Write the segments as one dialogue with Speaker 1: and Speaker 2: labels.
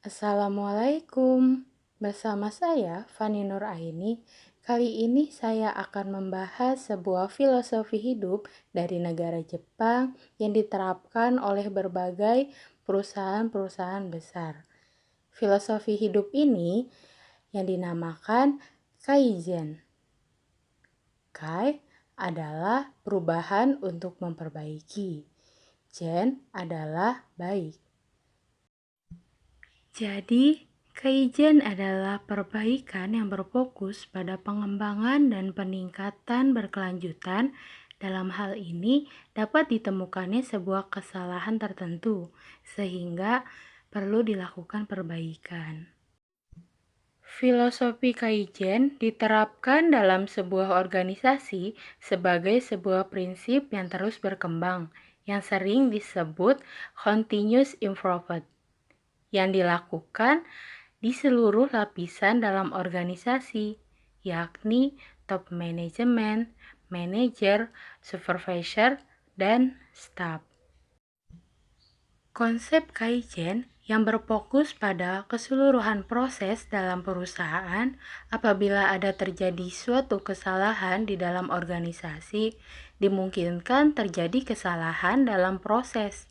Speaker 1: Assalamualaikum, bersama saya Fani Nur Aini. Kali ini saya akan membahas sebuah filosofi hidup dari negara Jepang yang diterapkan oleh berbagai perusahaan-perusahaan besar. Filosofi hidup ini yang dinamakan Kaizen. Kai adalah perubahan untuk memperbaiki. Zen adalah baik. Jadi, Kaizen adalah perbaikan yang berfokus pada pengembangan dan peningkatan berkelanjutan. Dalam hal ini, dapat ditemukannya sebuah kesalahan tertentu, sehingga perlu dilakukan perbaikan. Filosofi Kaizen diterapkan dalam sebuah organisasi sebagai sebuah prinsip yang terus berkembang, yang sering disebut continuous improvement, yang dilakukan di seluruh lapisan dalam organisasi, yakni top management, manager, supervisor, dan staff. Konsep Kaizen yang berfokus pada keseluruhan proses dalam perusahaan. Apabila ada terjadi suatu kesalahan di dalam organisasi, dimungkinkan terjadi kesalahan dalam proses,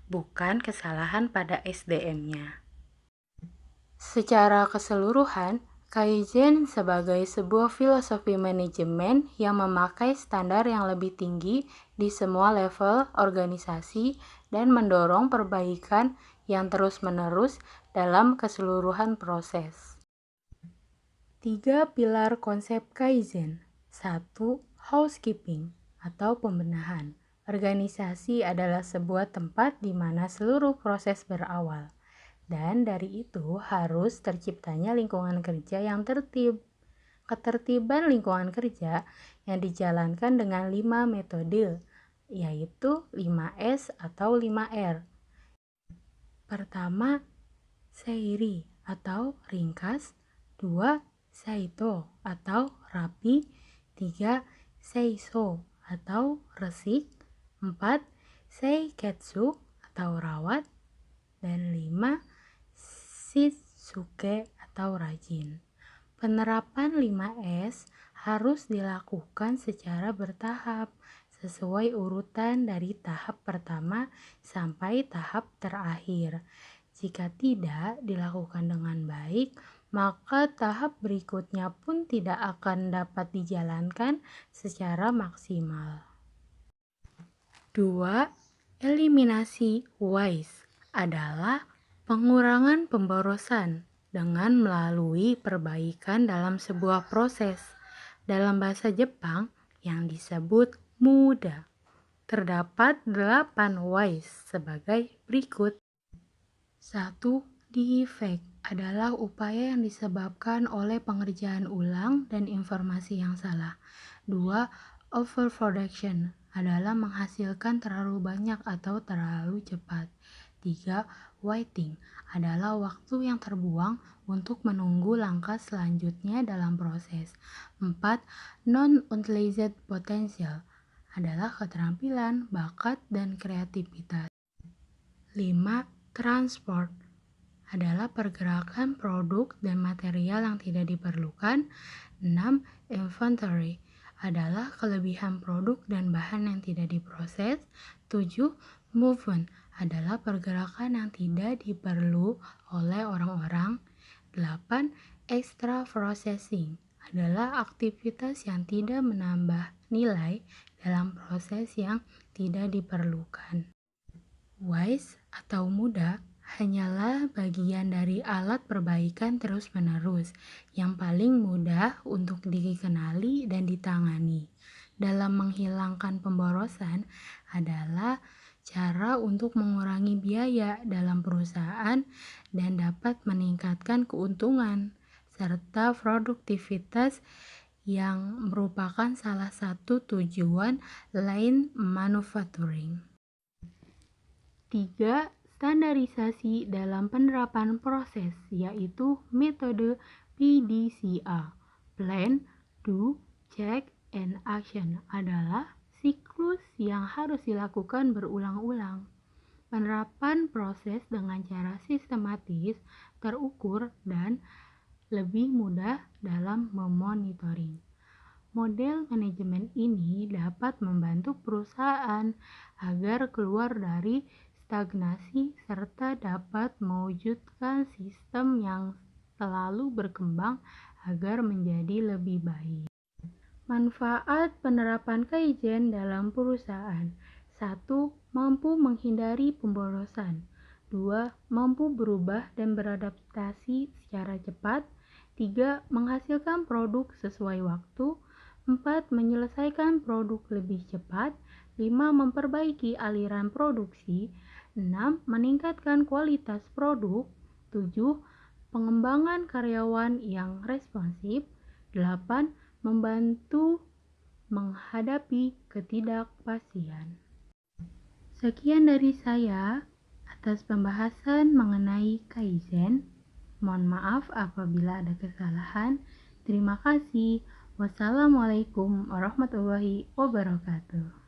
Speaker 1: bukan kesalahan pada SDM-nya. Secara keseluruhan, Kaizen sebagai sebuah filosofi manajemen yang memakai standar yang lebih tinggi di semua level organisasi dan mendorong perbaikan yang terus-menerus dalam keseluruhan proses. 3 pilar konsep Kaizen. 1. Housekeeping atau pembenahan. Organisasi adalah sebuah tempat di mana seluruh proses berawal. Dan dari itu harus terciptanya lingkungan kerja yang tertib. Ketertiban lingkungan kerja yang dijalankan dengan 5 metode, yaitu 5S atau 5R. Pertama, seiri atau ringkas. 2. Saito atau rapi. 3. Seiso atau resik. 4. Seiketsu atau rawat. Dan 5. Shitsuke atau rajin. Penerapan 5S harus dilakukan secara bertahap, sesuai urutan dari tahap pertama sampai tahap terakhir. Jika tidak dilakukan dengan baik, maka tahap berikutnya pun tidak akan dapat dijalankan secara maksimal. 2. Eliminasi waste adalah pengurangan pemborosan dengan melalui perbaikan dalam sebuah proses. Dalam bahasa Jepang yang disebut muda, terdapat 8 waste sebagai berikut. 1. Defect adalah upaya yang disebabkan oleh pengerjaan ulang dan informasi yang salah. 2. Overproduction adalah menghasilkan terlalu banyak atau terlalu cepat. 3. Waiting adalah waktu yang terbuang untuk menunggu langkah selanjutnya dalam proses. 4. Non-utilized potential adalah keterampilan, bakat, dan kreativitas. 5. Transport adalah pergerakan produk dan material yang tidak diperlukan. 6. Inventory adalah kelebihan produk dan bahan yang tidak diproses. 7. Movement adalah pergerakan yang tidak diperlu oleh orang-orang. 8. Extra processing adalah aktivitas yang tidak menambah nilai dalam proses yang tidak diperlukan. Waste atau muda hanyalah bagian dari alat perbaikan terus-menerus yang paling mudah untuk dikenali dan ditangani. Dalam menghilangkan pemborosan adalah cara untuk mengurangi biaya dalam perusahaan dan dapat meningkatkan keuntungan serta produktivitas yang merupakan salah satu tujuan lean manufacturing. 3. Standarisasi dalam penerapan proses, yaitu metode PDCA, Plan, Do, Check, and Action adalah siklus yang harus dilakukan berulang-ulang. Penerapan proses dengan cara sistematis, terukur, dan lebih mudah dalam memonitoring. Model manajemen ini dapat membantu perusahaan agar keluar dari stagnasi serta dapat mewujudkan sistem yang selalu berkembang agar menjadi lebih baik. Manfaat penerapan Kaizen dalam perusahaan. 1. Mampu menghindari pemborosan. 2. Mampu berubah dan beradaptasi secara cepat. 3. Menghasilkan produk sesuai waktu. 4. Menyelesaikan produk lebih cepat. 5. Memperbaiki aliran produksi. 6. Meningkatkan kualitas produk. 7. Pengembangan karyawan yang responsif. 8. Membantu menghadapi ketidakpastian. Sekian dari saya atas pembahasan mengenai Kaizen. Mohon maaf apabila ada kesalahan. Terima kasih. Wassalamualaikum warahmatullahi wabarakatuh.